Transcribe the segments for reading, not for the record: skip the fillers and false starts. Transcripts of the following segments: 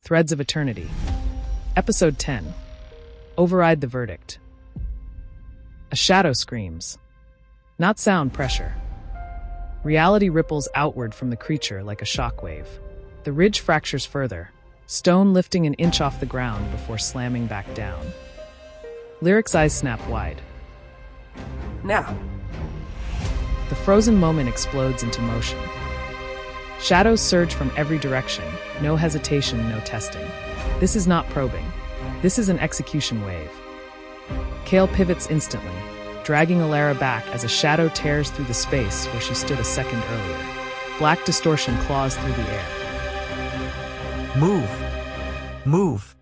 Threads of Eternity. Episode 10. Override the verdict. A shadow screams. Not sound pressure. Reality ripples outward from the creature like a shockwave. The ridge fractures further, stone lifting an inch off the ground before slamming back down. Lyric's eyes snap wide. Now. The frozen moment explodes into motion. Shadows surge from every direction, no hesitation, no testing. This is not probing. This is an execution wave. Kael pivots instantly, dragging Elara back as a shadow tears through the space where she stood a second earlier. Black distortion claws through the air. Move. Move.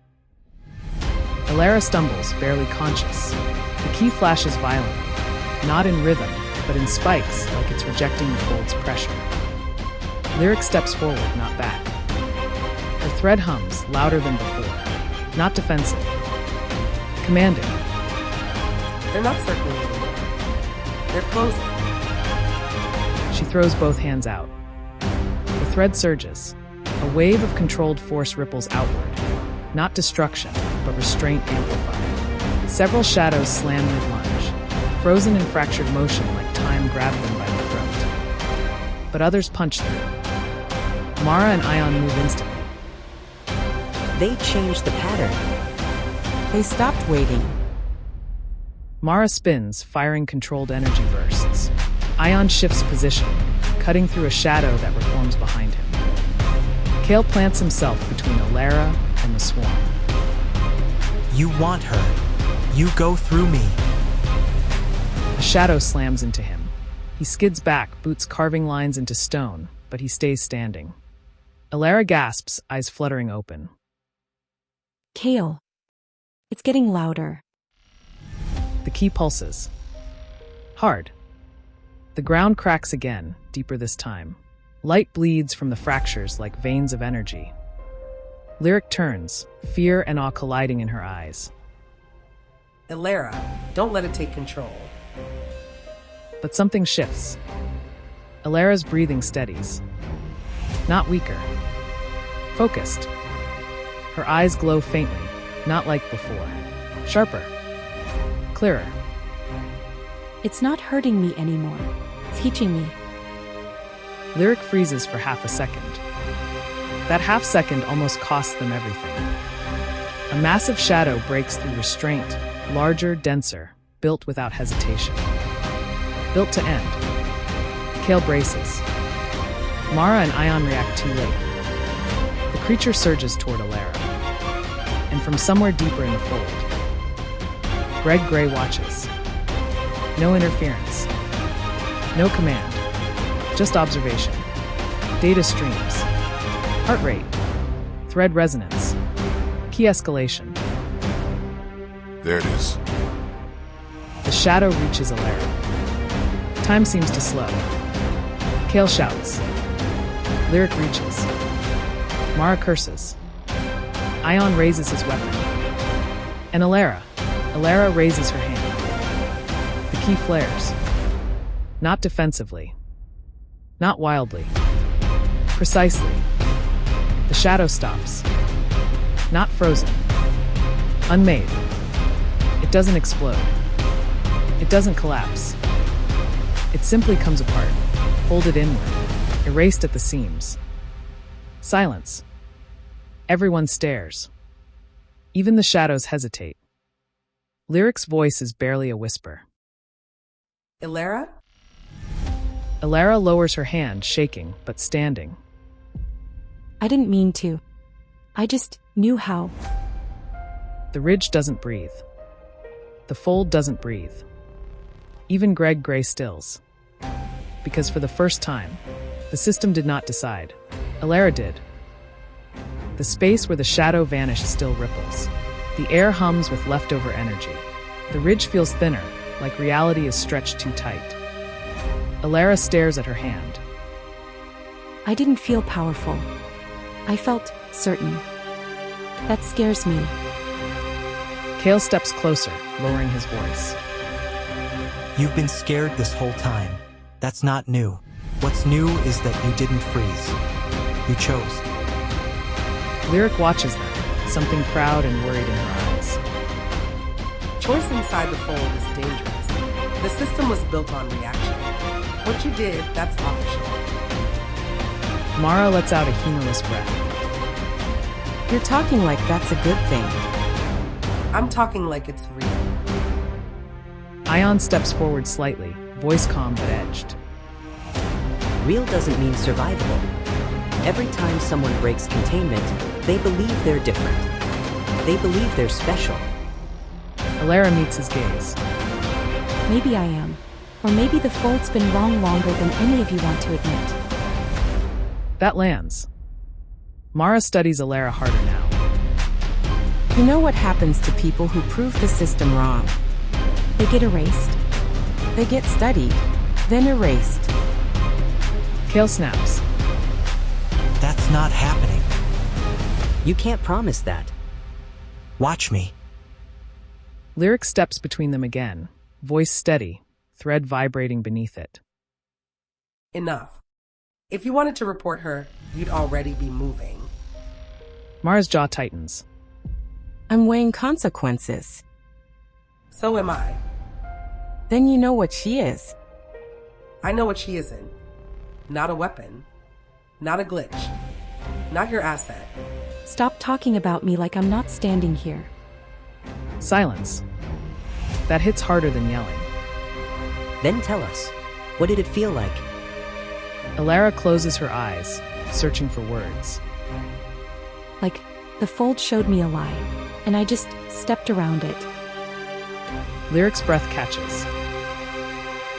Elara stumbles, barely conscious. The key flashes violently, not in rhythm, but in spikes, like it's rejecting the fold's pressure. Lyric steps forward, not back. Her thread hums, louder than before, not defensive. Commanding. They're not circling anymore. They're closing. She throws both hands out. The thread surges. A wave of controlled force ripples outward. Not destruction, but restraint amplified. Several shadows slam mid-lunge, frozen in fractured motion like time grabbed them by the throat. But others punch through. Mara and Ion move instantly. They changed the pattern. They stopped waiting. Mara spins, firing controlled energy bursts. Ion shifts position, cutting through a shadow that reforms behind him. Kael plants himself between Elara and the swarm. You want her. You go through me. A shadow slams into him. He skids back, boots carving lines into stone, but he stays standing. Elara gasps, eyes fluttering open. Kael. It's getting louder. The key pulses. Hard. The ground cracks again, deeper this time. Light bleeds from the fractures like veins of energy. Lyric turns, fear and awe colliding in her eyes. Elara, don't let it take control. But something shifts. Elara's breathing steadies. Not weaker. Focused. Her eyes glow faintly, not like before. Sharper. Clearer. It's not hurting me anymore. It's teaching me. Lyric freezes for half a second. That half second almost costs them everything. A massive shadow breaks through restraint, larger, denser, built without hesitation. Built to end. Kael braces. Mara and Ion react too late. The creature surges toward Elara. And from somewhere deeper in the fold, Greg Gray watches. No interference. No command. Just observation. Data streams. Heart rate. Thread resonance. Key escalation. There it is. The shadow reaches Elara. Time seems to slow. Kael shouts. Lyric reaches. Mara curses. Ion raises his weapon. And Elara raises her hand. The key flares. Not defensively. Not wildly. Precisely. The shadow stops. Not frozen. Unmade. It doesn't explode. It doesn't collapse. It simply comes apart, folded inward, erased at the seams. Silence. Everyone stares. Even the shadows hesitate. Lyric's voice is barely a whisper. Elara? Elara lowers her hand, shaking, but standing. I didn't mean to. I just knew how. The ridge doesn't breathe. The fold doesn't breathe. Even Greg Gray stills. Because for the first time, the system did not decide. Elara did. The space where the shadow vanished still ripples. The air hums with leftover energy. The ridge feels thinner, like reality is stretched too tight. Elara stares at her hand. I didn't feel powerful. I felt certain. That scares me. Kael steps closer, lowering his voice. You've been scared this whole time. That's not new. What's new is that you didn't freeze. You chose. Lyric watches them, something proud and worried in her eyes. Choice inside the fold is dangerous. The system was built on reaction. What you did, that's optional. Mara lets out a humorless breath. You're talking like that's a good thing. I'm talking like it's real. Ion steps forward slightly, voice calm but edged. Real doesn't mean survivable. Every time someone breaks containment, they believe they're different. They believe they're special. Elara meets his gaze. Maybe I am. Or maybe the fold's been wrong longer than any of you want to admit. That lands. Mara studies Elara harder now. You know what happens to people who prove the system wrong? They get erased. They get studied, then erased. Kael snaps. That's not happening. You can't promise that. Watch me. Lyric steps between them again, voice steady, thread vibrating beneath it. Enough. If you wanted to report her, you'd already be moving. Mara's jaw tightens. I'm weighing consequences. So am I. Then you know what she is. I know what she isn't. Not a weapon. Not a glitch. Not your asset. Stop talking about me like I'm not standing here. Silence. That hits harder than yelling. Then tell us, what did it feel like? Elara closes her eyes, searching for words. Like, the fold showed me a lie, and I just stepped around it. Lyric's breath catches.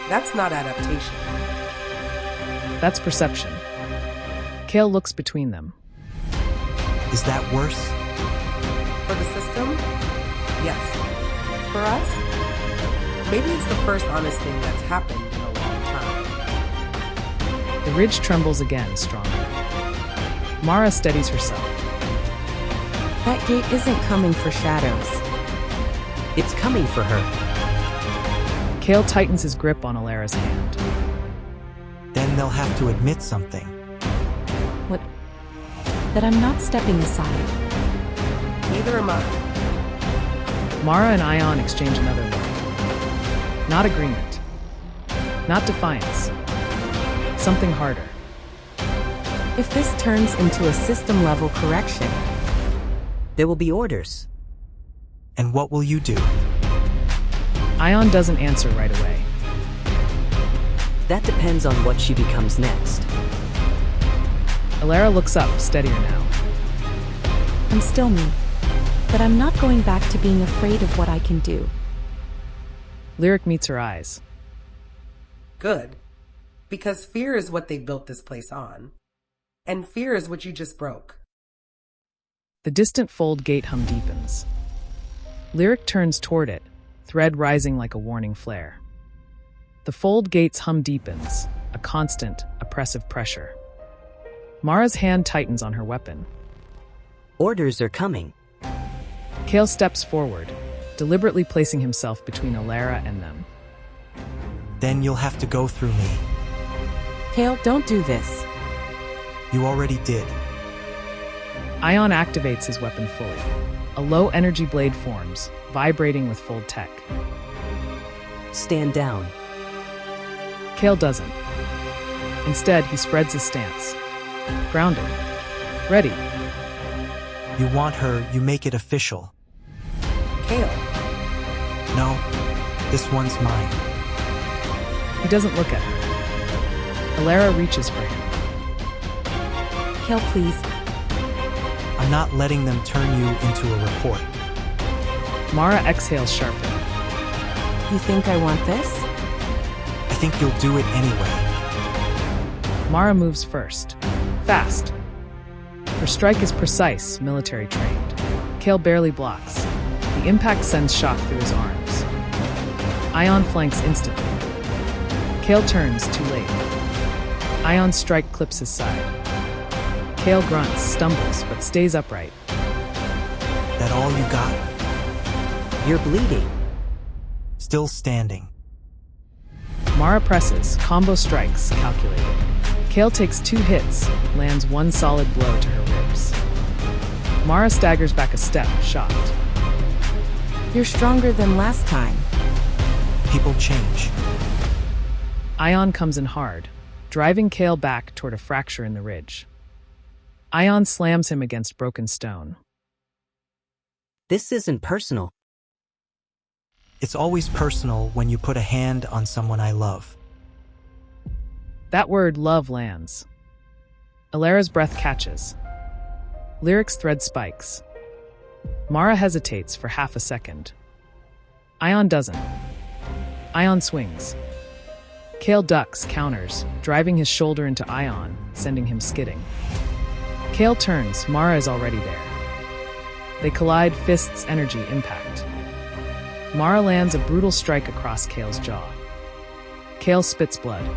That's not adaptation. That's perception. Kael looks between them. Is that worse? For the system? Yes. For us? Maybe it's the first honest thing that's happened in a long time. The ridge trembles again, stronger. Mara steadies herself. That gate isn't coming for shadows. It's coming for her. Kael tightens his grip on Elara's hand. Then they'll have to admit something. What? That I'm not stepping aside. Neither am I. Mara and Ion exchange another look. Not agreement. Not defiance. Something harder. If this turns into a system-level correction, There will be orders. And what will you do? Ion doesn't answer right away. That depends on what she becomes next. Elara looks up, steadier now. I'm still me. But I'm not going back to being afraid of what I can do. Lyric meets her eyes. Good. Because fear is what they built this place on. And fear is what you just broke. The distant fold gate hum deepens. Lyric turns toward it, thread rising like a warning flare. The fold gate's hum deepens, a constant, oppressive pressure. Mara's hand tightens on her weapon. Orders are coming. Kael steps forward, deliberately placing himself between Elara and them. Then you'll have to go through me. Kael, don't do this. You already did. Ion activates his weapon fully. A low-energy blade forms, vibrating with fold tech. Stand down. Kael doesn't. Instead, he spreads his stance. Grounded. Ready. You want her, you make it official. Kael, No, this one's mine. He doesn't look at her. Elara reaches for him. Kael, please. I'm not letting them turn you into a report. Mara exhales sharply. You think I want this? I think you'll do it anyway. Mara moves first. Fast. Her strike is precise, military trained. Kael barely blocks. The impact sends shock through his arms. Ion flanks instantly. Kael turns, too late. Ion's strike clips his side. Kael grunts, stumbles, but stays upright. That all you got? You're bleeding. Still standing. Mara presses, combo strikes, calculated. Kael takes 2 hits, lands 1 solid blow to her ribs. Mara staggers back a step, shocked. You're stronger than last time. People change. Ion comes in hard, driving Kael back toward a fracture in the ridge. Ion slams him against broken stone. This isn't personal. It's always personal when you put a hand on someone I love. That word love lands. Elara's breath catches. Lyric's thread spikes. Mara hesitates for half a second. Ion doesn't. Ion swings. Kael ducks, counters, driving his shoulder into Ion, sending him skidding. Kael turns, Mara is already there. They collide, fists, energy, impact. Mara lands a brutal strike across Kael's jaw. Kael spits blood.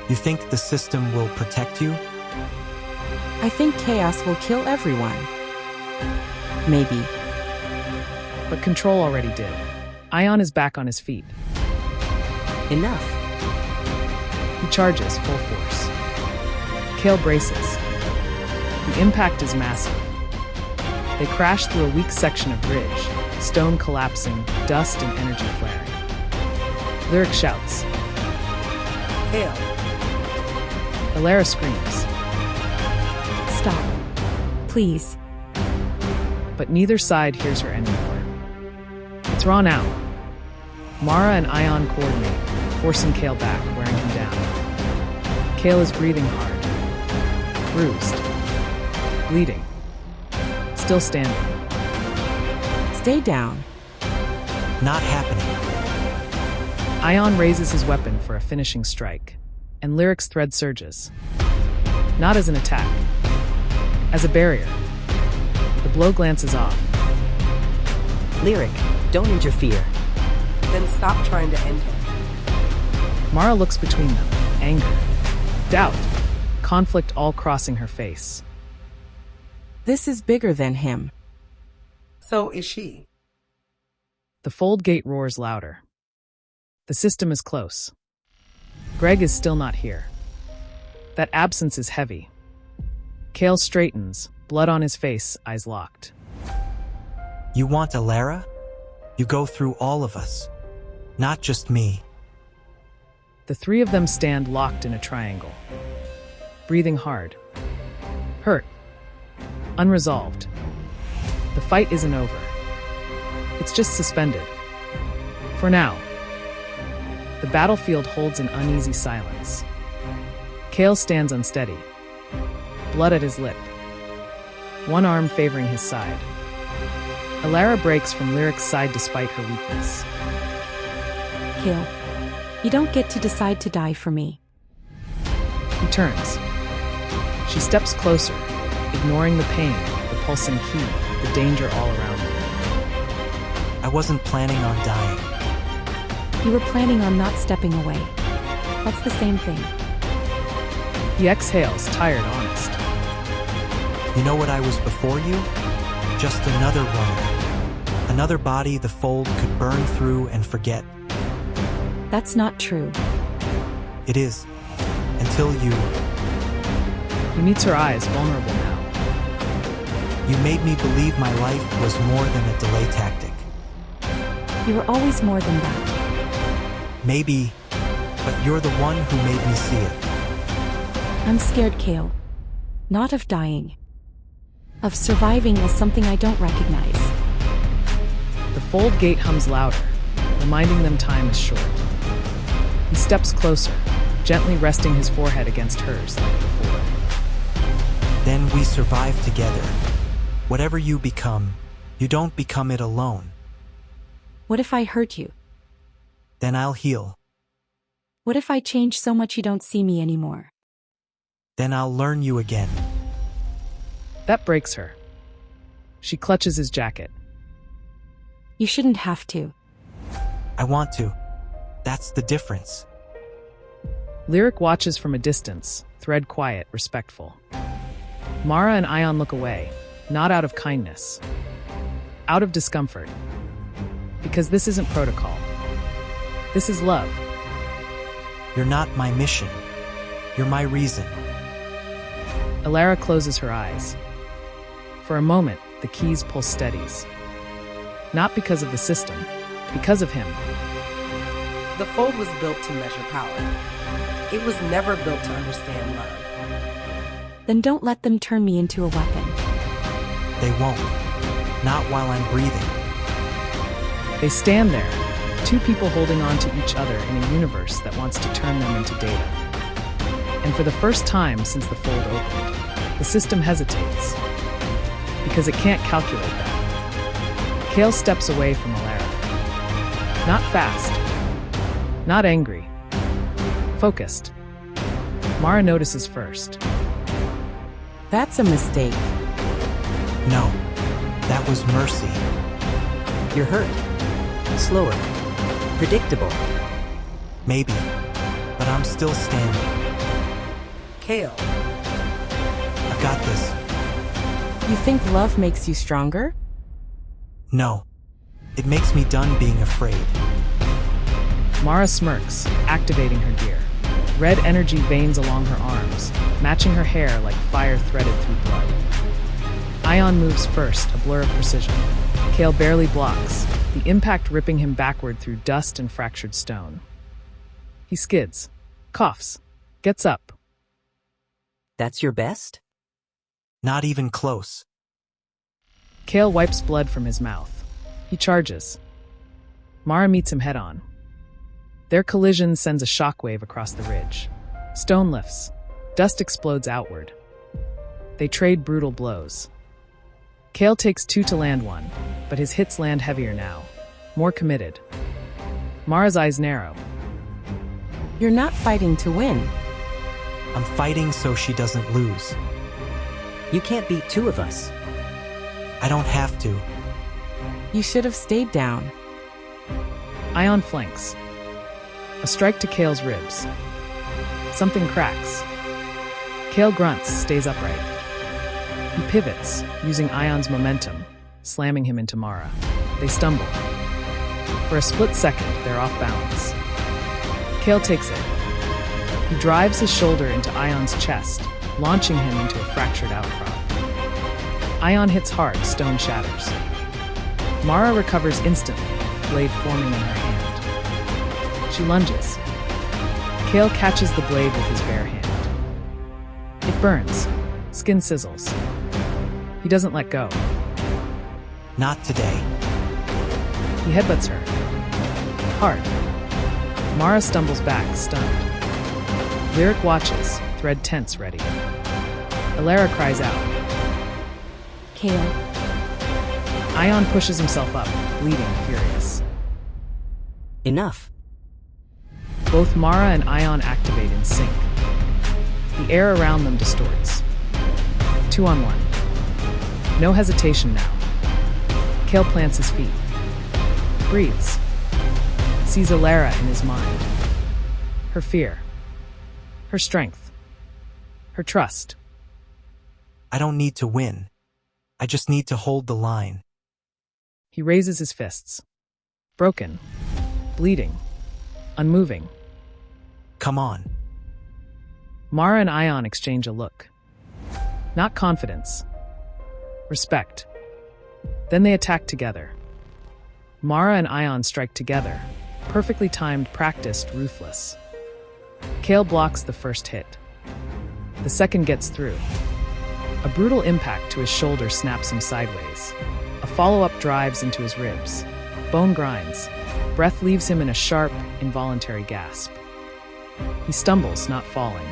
You think the system will protect you? I think chaos will kill everyone. Maybe. But control already did. Ion is back on his feet. Enough. He charges full force. Kael braces. The impact is massive. They crash through a weak section of ridge, stone collapsing, dust and energy flaring. Lyric shouts. Kael, Elara screams, Stop. Please. but neither side hears her anymore. It's drawn out. Mara and Ion coordinate, forcing Kael back, wearing him down. Kael is breathing hard. Bruised. Bleeding. Still standing. Stay down. Not happening. Ion raises his weapon for a finishing strike, and Lyric's thread surges. Not as an attack. As a barrier. The blow glances off. Lyric, don't interfere. then stop trying to end him. Mara looks between them, anger, doubt, conflict all crossing her face. This is bigger than him. So is she. The fold gate roars louder. The system is close. Greg is still not here. That absence is heavy. Kael straightens, blood on his face, eyes locked. You want Elara? You go through all of us. Not just me. The three of them stand locked in a triangle. Breathing hard. Hurt. Unresolved. The fight isn't over. It's just suspended. For now. The battlefield holds an uneasy silence. Kael stands unsteady. Blood at his lip. One arm favoring his side. Elara breaks from Lyric's side despite her weakness. Kael, you don't get to decide to die for me. He turns. She steps closer, ignoring the pain, the pulsing key, the danger all around her. I wasn't planning on dying. You were planning on not stepping away. That's the same thing. He exhales, tired, honest. You know what I was before you? Just another runner. Another body the fold could burn through and forget. That's not true. It is. Until you He meets her eyes, vulnerable now. made me believe my life was more than a delay tactic. You were always more than that. Maybe, but you're the one who made me see it. I'm scared, Kael. Not of dying. Of surviving as something I don't recognize. The fold gate hums louder, reminding them time is short. He steps closer, gently resting his forehead against hers like before. Then we survive together. Whatever you become, you don't become it alone. What if I hurt you? Then I'll heal. What if I change so much you don't see me anymore? Then I'll learn you again. That breaks her. She clutches his jacket. You shouldn't have to. I want to. That's the difference. Lyric watches from a distance, thread quiet, respectful. Mara and Ion look away, not out of kindness. Out of discomfort. Because this isn't protocol. This is love. You're not my mission. You're my reason. Elara closes her eyes. For a moment, the keys pulse steadies. Not because of the system, because of him. The fold was built to measure power. It was never built to understand love. Then don't let them turn me into a weapon. They won't. Not while I'm breathing. They stand there, two people holding on to each other in a universe that wants to turn them into data. And for the first time since the fold opened, the system hesitates. Because it can't calculate that. Kael steps away from Elara. Not fast. Not angry. Focused. Mara notices first. That's a mistake. No, that was mercy. You're hurt. Slower. Predictable. Maybe, but I'm still standing. Kael, I've got this. You think love makes you stronger? No, it makes me done being afraid. Mara smirks, activating her gear. Red energy veins along her arms, matching her hair like fire threaded through blood. Ion moves first, a blur of precision. Kael barely blocks, the impact ripping him backward through dust and fractured stone. He skids, coughs, gets up. That's your best? Not even close. Kael wipes blood from his mouth. He charges. Mara meets him head-on. Their collision sends a shockwave across the ridge. Stone lifts. Dust explodes outward. They trade brutal blows. Kael takes 2 to land 1, but his hits land heavier now, more committed. Mara's eyes narrow. You're not fighting to win. I'm fighting so she doesn't lose. You can't beat 2 of us. I don't have to. You should have stayed down. Ion flanks. A strike to Kael's ribs. Something cracks. Kael grunts, stays upright. He pivots, using Ion's momentum, slamming him into Mara. They stumble. For a split second, they're off balance. Kael takes it. He drives his shoulder into Ion's chest, launching him into a fractured outcrop. Ion hits hard, stone shatters. Mara recovers instantly, blade forming in her hand. She lunges. Kael catches the blade with his bare hand. It burns. Skin sizzles. He doesn't let go. Not today. He headbutts her. Hard. Mara stumbles back, stunned. Lyric watches, thread tense ready. Elara cries out. Kael, Ion pushes himself up, bleeding, furious. Enough. Both Mara and Ion activate in sync. The air around them distorts. 2 on 1. No hesitation now. Kael plants his feet. Breathes. Sees Elara in his mind. Her fear. Her strength. Her trust. I don't need to win. I just need to hold the line. He raises his fists. Broken. Bleeding. Unmoving. Come on. Mara and Ion exchange a look. Not confidence. Respect. Then they attack together. Mara and Ion strike together. Perfectly timed, practiced, ruthless. Kael blocks the first hit. The second gets through. A brutal impact to his shoulder snaps him sideways. A follow-up drives into his ribs. Bone grinds. Breath leaves him in a sharp, involuntary gasp. He stumbles, not falling.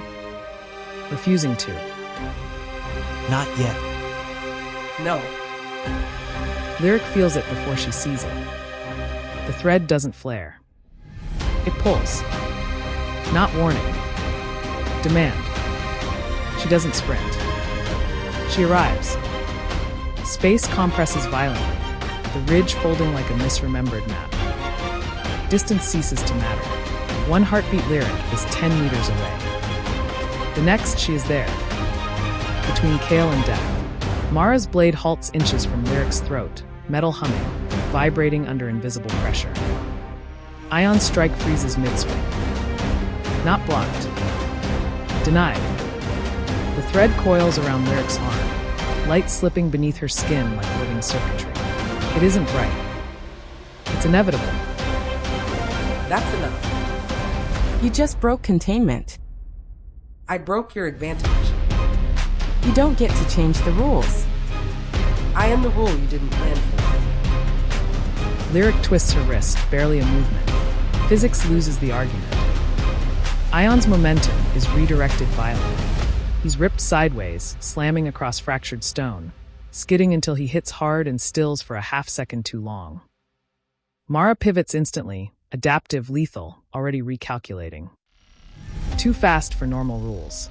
Refusing to. Not yet. no. Lyric feels it before she sees it. The thread doesn't flare. It pulls. Not warning. Demand. She doesn't sprint. She arrives. Space compresses violently, the ridge folding like a misremembered map. Distance ceases to matter. 1 heartbeat Lyric is 10 meters away. The next, she is there. Between Kael and death. Mara's blade halts inches from Lyric's throat, metal humming, vibrating under invisible pressure. Ion's strike freezes mid-swing. Not blocked. Denied. The thread coils around Lyric's arm. light slipping beneath her skin like living circuitry. It isn't bright. It's inevitable. That's enough. You just broke containment. I broke your advantage. You don't get to change the rules. I am the rule you didn't plan for. Lyric twists her wrist, barely a movement. Physics loses the argument. Ion's momentum is redirected violently. He's ripped sideways, slamming across fractured stone, skidding until he hits hard and stills for a half-second too long. Mara pivots instantly, adaptive, lethal, already recalculating. Too fast for normal rules.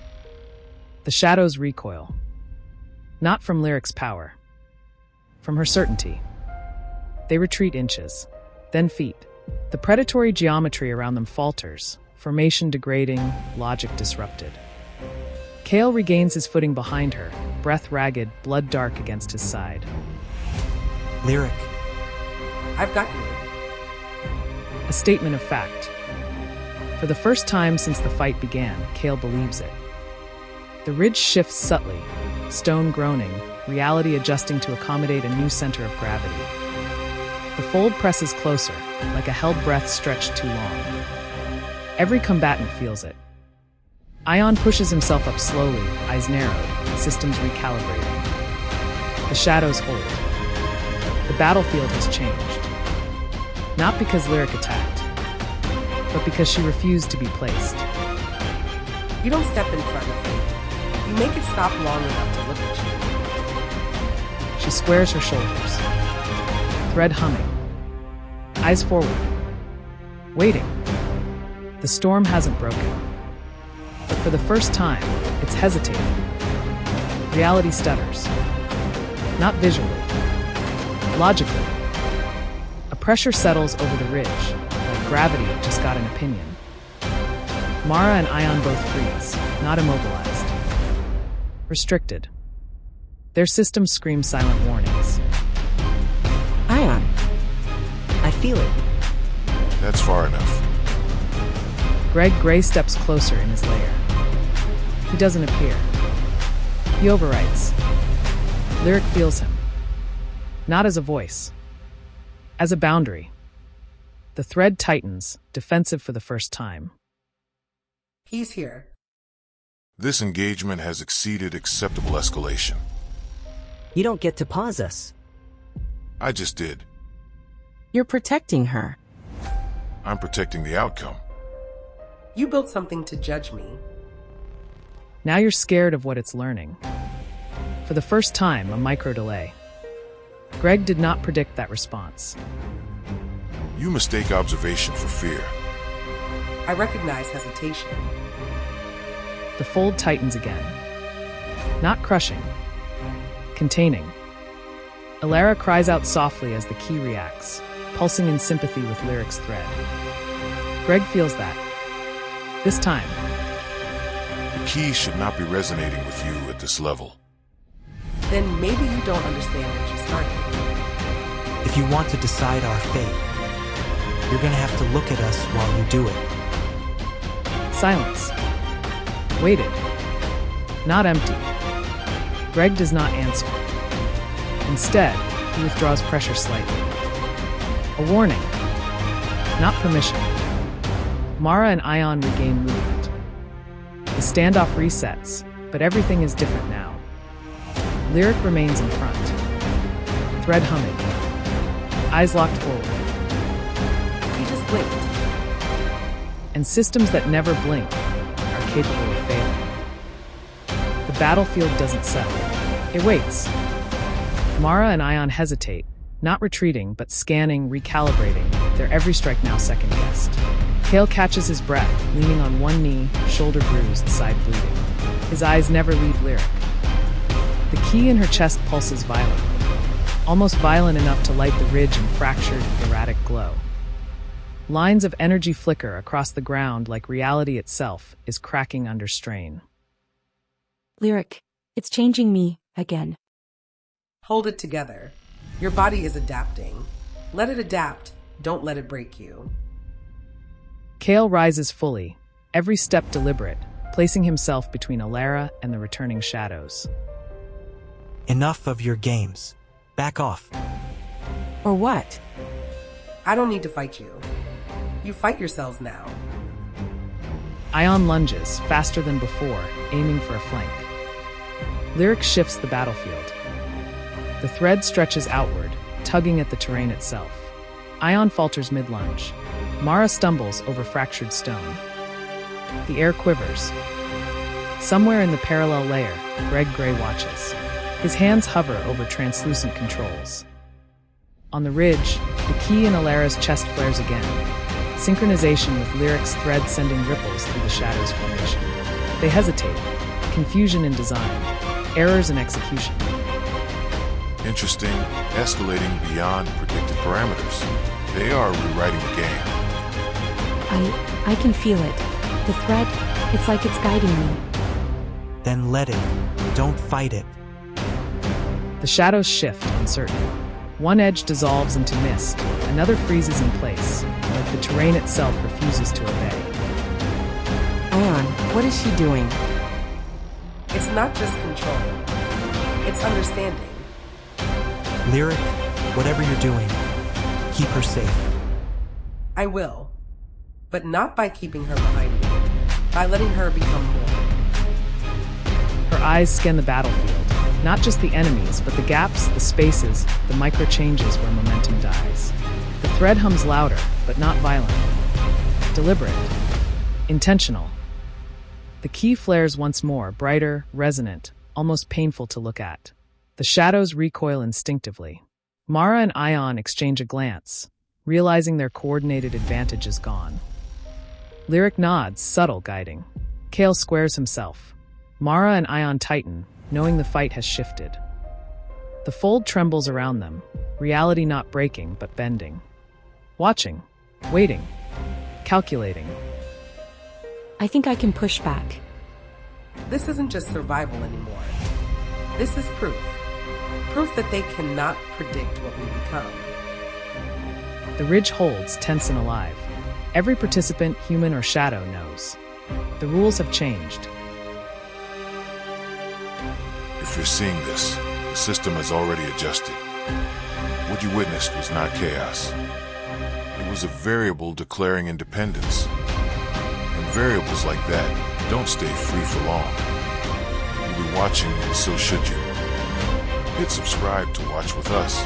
The shadows recoil. Not from Lyric's power. From her certainty. They retreat inches, then feet. The predatory geometry around them falters, formation degrading, logic disrupted. Kael regains his footing behind her, breath ragged, blood dark against his side. Lyric, I've got you. A statement of fact. For the first time since the fight began, Kael believes it. The ridge shifts subtly, stone groaning, reality adjusting to accommodate a new center of gravity. The fold presses closer, like a held breath stretched too long. Every combatant feels it. Ion pushes himself up slowly, eyes narrowed, systems recalibrating. The shadows hold. The battlefield has changed. Not because Lyric attacked, but because she refused to be placed. You don't step in front of me. You make it stop long enough to look at you. She squares her shoulders. Thread humming. Eyes forward. Waiting. The storm hasn't broken. But for the first time, it's hesitating. Reality stutters. Not visually. Logically. A pressure settles over the ridge, like gravity just got an opinion. Mara and Ion both freeze, not immobilized. Restricted. Their systems scream silent warnings. Ion, I feel it. That's far enough. Greg Gray steps closer in his lair. He doesn't appear. He overwrites. Lyric feels him. Not as a voice. As a boundary. The thread tightens, defensive for the first time. He's here. This engagement has exceeded acceptable escalation. You don't get to pause us. I just did. you're protecting her. I'm protecting the outcome. You built something to judge me. Now you're scared of what it's learning. For the first time, a micro delay. Greg did not predict that response. You mistake observation for fear. I recognize hesitation. The fold tightens again. Not crushing. Containing. Elara cries out softly as the key reacts, pulsing in sympathy with Lyric's thread. Greg feels that. This time. The key should not be resonating with you at this level. Then maybe you don't understand what you started. If you want to decide our fate, you're gonna have to look at us while you do it. Silence. Waited. Not empty. Greg does not answer. Instead, he withdraws pressure slightly. A warning. Not permission. Mara and Ion regain movement. The standoff resets, but everything is different now. Lyric remains in front. Thread humming. Eyes locked forward. He just blinked. And systems that never blink are capable of failing. The battlefield doesn't settle. It waits. Mara and Ion hesitate, not retreating, but scanning, recalibrating, their every strike now second-guessed. Kael catches his breath, leaning on one knee, shoulder bruised, side bleeding. His eyes never leave Lyric. The key in her chest pulses violently, almost violent enough to light the ridge in fractured, erratic glow. Lines of energy flicker across the ground like reality itself is cracking under strain. Lyric, it's changing me again. Hold it together. Your body is adapting. Let it adapt. Don't let it break you. Kael rises fully, every step deliberate, placing himself between Elara and the returning shadows. Enough of your games. Back off. Or what? I don't need to fight you. You fight yourselves now. Ion lunges, faster than before, aiming for a flank. Lyric shifts the battlefield. The thread stretches outward, tugging at the terrain itself. Ion falters mid-lunge. Mara stumbles over fractured stone. The air quivers. Somewhere in the parallel layer, Greg Gray watches. His hands hover over translucent controls. On the ridge, the key in Elara's chest flares again. Synchronization with Lyric's thread sending ripples through the shadows formation. They hesitate. Confusion in design. Errors in execution. Interesting, escalating beyond predicted parameters. They are rewriting the game. I can feel it. The thread, it's like it's guiding me. Then let it. Don't fight it. The shadows shift, uncertain. One edge dissolves into mist, another freezes in place, like the terrain itself refuses to obey. Ion, what is she doing? It's not just control. It's understanding. Lyric, whatever you're doing, keep her safe. I will. But not by keeping her behind me. By letting her become more. Her eyes scan the battlefield, not just the enemies, but the gaps, the spaces, the micro-changes where momentum dies. The thread hums louder, but not violent. Deliberate. Intentional. The key flares once more, brighter, resonant, almost painful to look at. The shadows recoil instinctively. Mara and Ion exchange a glance, realizing their coordinated advantage is gone. Lyric nods, subtle guiding. Kael squares himself. Mara and Ion tighten, knowing the fight has shifted. The fold trembles around them, reality not breaking but bending. Watching, waiting, calculating. I think I can push back. This isn't just survival anymore. This is proof. Proof that they cannot predict what we become. The ridge holds, tense and alive. Every participant, human or shadow, knows. The rules have changed. If you're seeing this, the system has already adjusted. What you witnessed was not chaos. It was a variable declaring independence. And variables like that don't stay free for long. You'll be watching, and so should you. Hit subscribe to watch with us.